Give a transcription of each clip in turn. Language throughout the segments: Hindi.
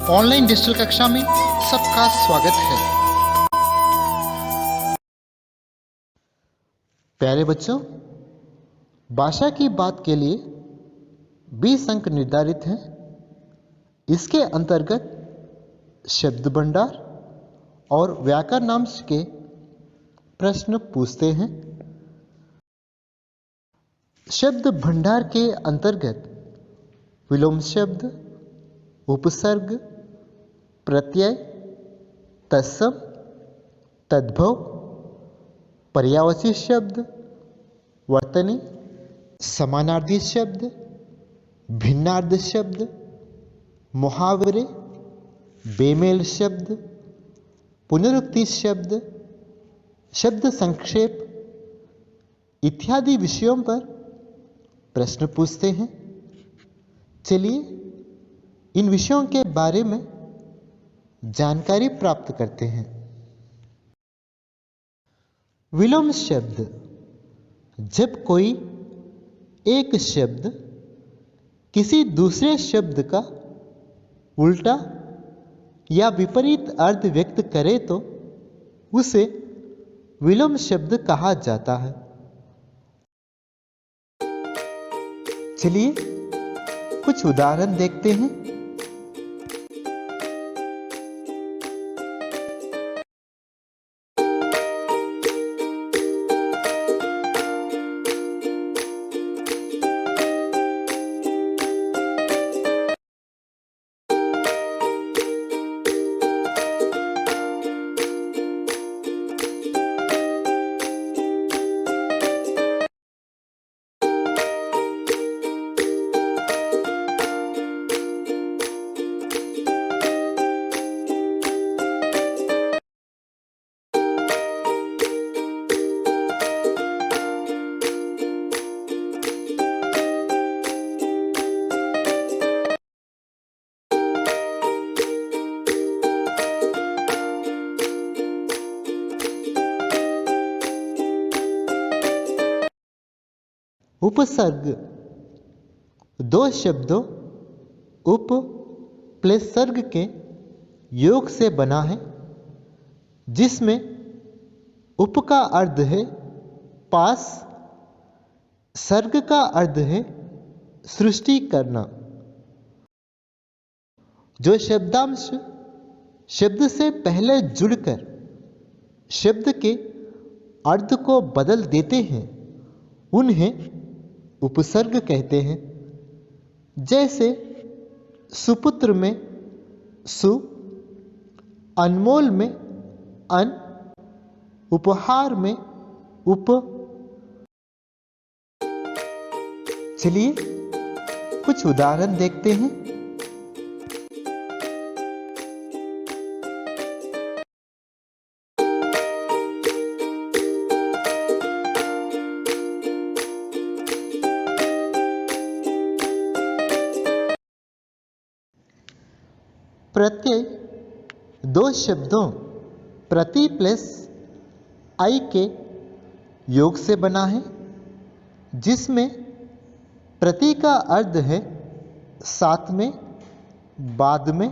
ऑनलाइन डिजिटल कक्षा में सबका स्वागत है। प्यारे बच्चों, भाषा की बात के लिए 20 अंक निर्धारित हैं। इसके अंतर्गत शब्द भंडार और व्याकरणांश के प्रश्न पूछते हैं। शब्द भंडार के अंतर्गत विलोम शब्द, उपसर्ग, प्रत्यय, तत्सम, तद्भव, पर्यायवाची शब्द, वर्तनी, समानार्थी शब्द, भिन्नार्थ शब्द, मुहावरे, बेमेल शब्द, पुनरुक्ति शब्द, शब्द संक्षेप इत्यादि विषयों पर प्रश्न पूछते हैं। चलिए इन विषयों के बारे में जानकारी प्राप्त करते हैं। विलोम शब्द, जब कोई एक शब्द किसी दूसरे शब्द का उल्टा या विपरीत अर्थ व्यक्त करे तो उसे विलोम शब्द कहा जाता है। चलिए कुछ उदाहरण देखते हैं। उपसर्ग दो शब्दों उप प्लस सर्ग के योग से बना है, जिसमें उप का अर्थ है पास, सर्ग का अर्थ है सृष्टि करना। जो शब्दांश शब्द से पहले जुड़कर शब्द के अर्थ को बदल देते हैं उन्हें उपसर्ग कहते हैं। जैसे सुपुत्र में सु, अनमोल में अन, उपहार में उप। चलिए कुछ उदाहरण देखते हैं। प्रत्यय दो शब्दों प्रति प्लस आई के योग से बना है, जिसमें प्रति का अर्थ है साथ में, बाद में।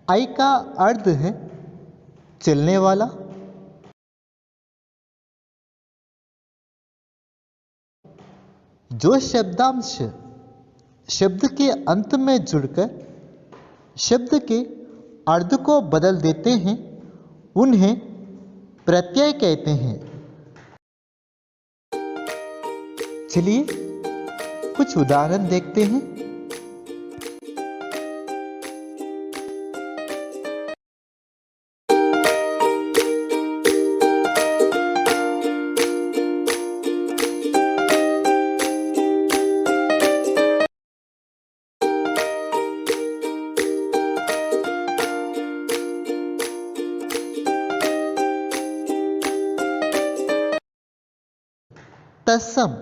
आई का अर्थ है चलने वाला। जो शब्दांश शब्द के अंत में जुड़कर शब्द के अर्थ को बदल देते हैं उन्हें प्रत्यय कहते हैं। चलिए कुछ उदाहरण देखते हैं। तत्सम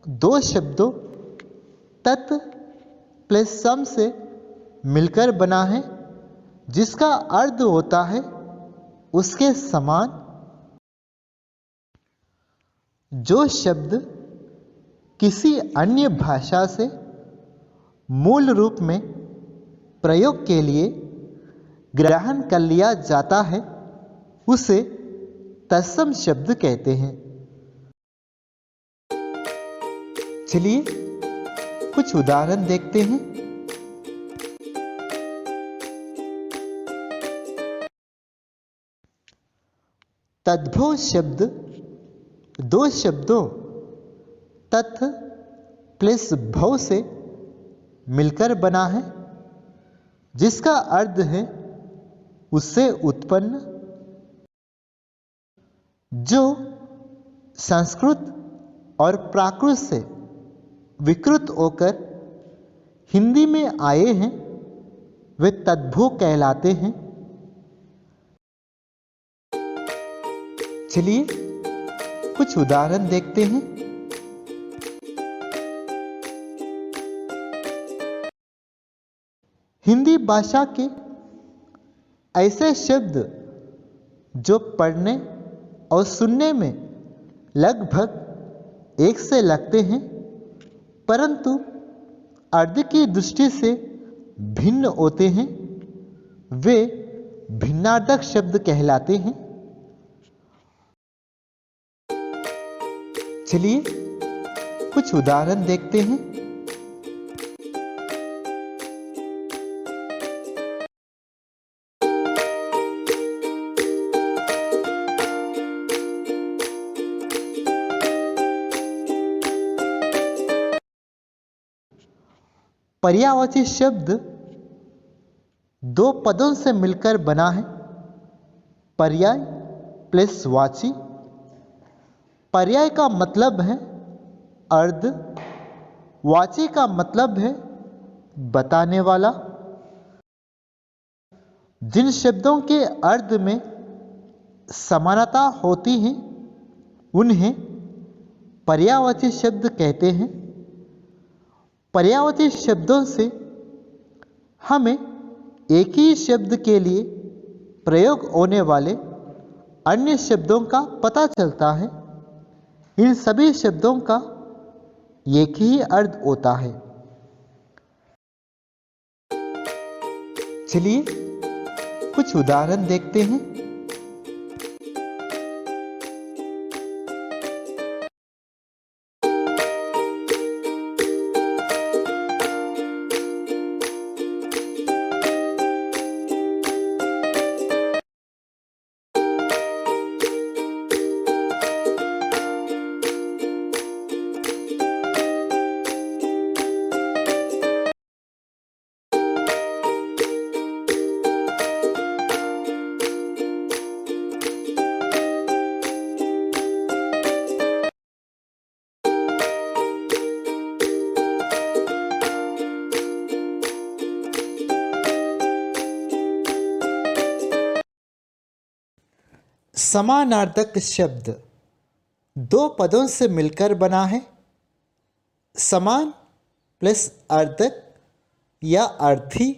दो शब्दों तत् प्लस सम से मिलकर बना है, जिसका अर्थ होता है उसके समान। जो शब्द किसी अन्य भाषा से मूल रूप में प्रयोग के लिए ग्रहण कर लिया जाता है उसे तत्सम शब्द कहते हैं। चलिए कुछ उदाहरण देखते हैं। तद्भव शब्द दो शब्दों तत् प्लस भव से मिलकर बना है, जिसका अर्थ है उससे उत्पन्न, जो संस्कृत और प्राकृत से विकृत होकर हिंदी में आए हैं, वे तद्भव कहलाते हैं। चलिए कुछ उदाहरण देखते हैं। हिंदी भाषा के ऐसे शब्द जो पढ़ने और सुनने में लगभग एक से लगते हैं, परंतु अर्थ की दृष्टि से भिन्न होते हैं, वे भिन्नार्थक शब्द कहलाते हैं। चलिए कुछ उदाहरण देखते हैं। पर्यायवाची शब्द दो पदों से मिलकर बना है, पर्याय प्लस वाची। पर्याय का मतलब है अर्ध, वाची का मतलब है बताने वाला। जिन शब्दों के अर्थ में समानता होती है उन्हें पर्यायवाची शब्द कहते हैं। पर्यायवाची शब्दों से हमें एक ही शब्द के लिए प्रयोग होने वाले अन्य शब्दों का पता चलता है। इन सभी शब्दों का एक ही अर्थ होता है। चलिए कुछ उदाहरण देखते हैं। समानार्थक शब्द दो पदों से मिलकर बना है, समान प्लस अर्थक या अर्थी।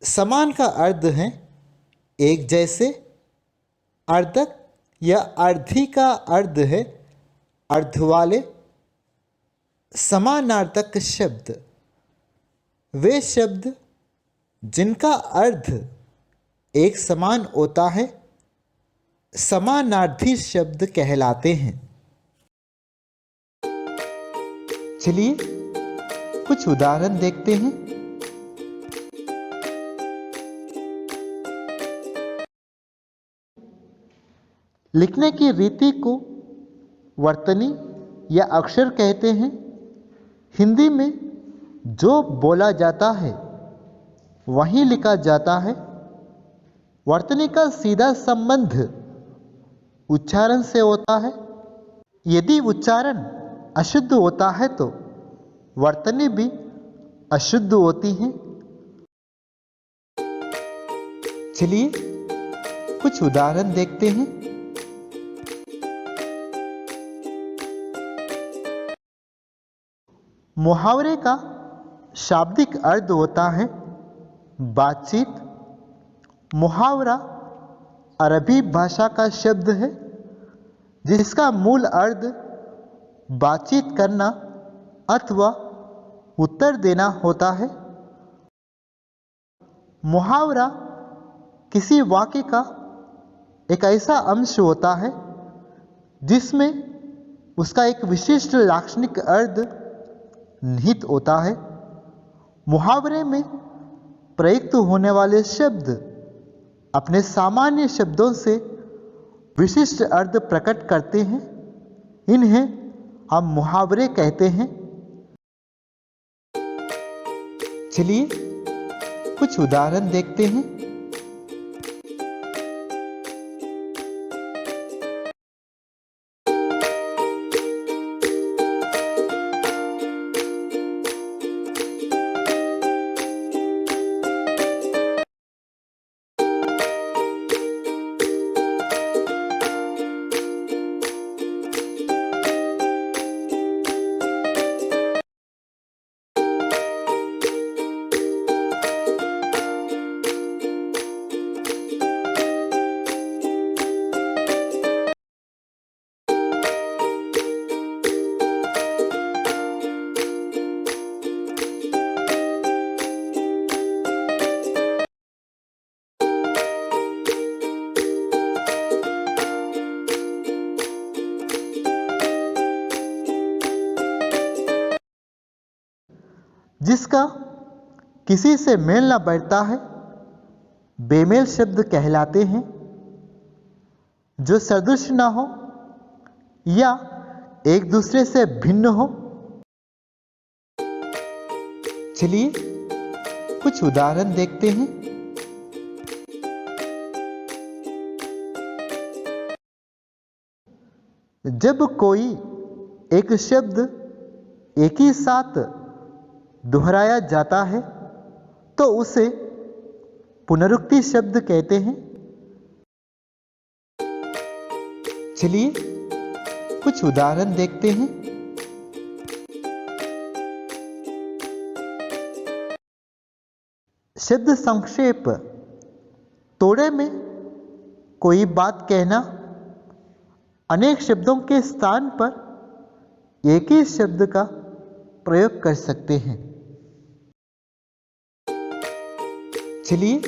समान का अर्थ है एक जैसे, अर्थक या अर्थी का अर्थ है अर्थ वाले। समानार्थक शब्द वे शब्द जिनका अर्थ एक समान होता है समानार्थी शब्द कहलाते हैं। चलिए कुछ उदाहरण देखते हैं। लिखने की रीति को वर्तनी या अक्षर कहते हैं। हिंदी में जो बोला जाता है वही लिखा जाता है। वर्तनी का सीधा संबंध उच्चारण से होता है। यदि उच्चारण अशुद्ध होता है तो वर्तनी भी अशुद्ध होती है। चलिए कुछ उदाहरण देखते हैं। मुहावरे का शाब्दिक अर्थ होता है बातचीत। मुहावरा अरबी भाषा का शब्द है जिसका मूल अर्थ बातचीत करना अथवा उत्तर देना होता है। मुहावरा किसी वाक्य का एक ऐसा अंश होता है जिसमें उसका एक विशिष्ट लाक्षणिक अर्थ निहित होता है। मुहावरे में प्रयुक्त होने वाले शब्द अपने सामान्य शब्दों से विशिष्ट अर्थ प्रकट करते हैं। इन्हें हम मुहावरे कहते हैं। चलिए कुछ उदाहरण देखते हैं। जिसका किसी से मेल न बैठता है बेमेल शब्द कहलाते हैं। जो सदृश न हो या एक दूसरे से भिन्न हो। चलिए कुछ उदाहरण देखते हैं। जब कोई एक शब्द एक ही साथ दोहराया जाता है तो उसे पुनरुक्ति शब्द कहते हैं। चलिए कुछ उदाहरण देखते हैं। शब्द संक्षेप तोड़े में कोई बात कहना अनेक शब्दों के स्थान पर एक ही शब्द का प्रयोग कर सकते हैं। चलिए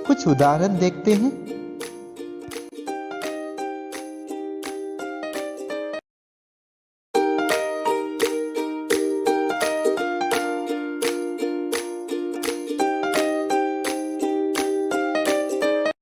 कुछ उदाहरण देखते हैं।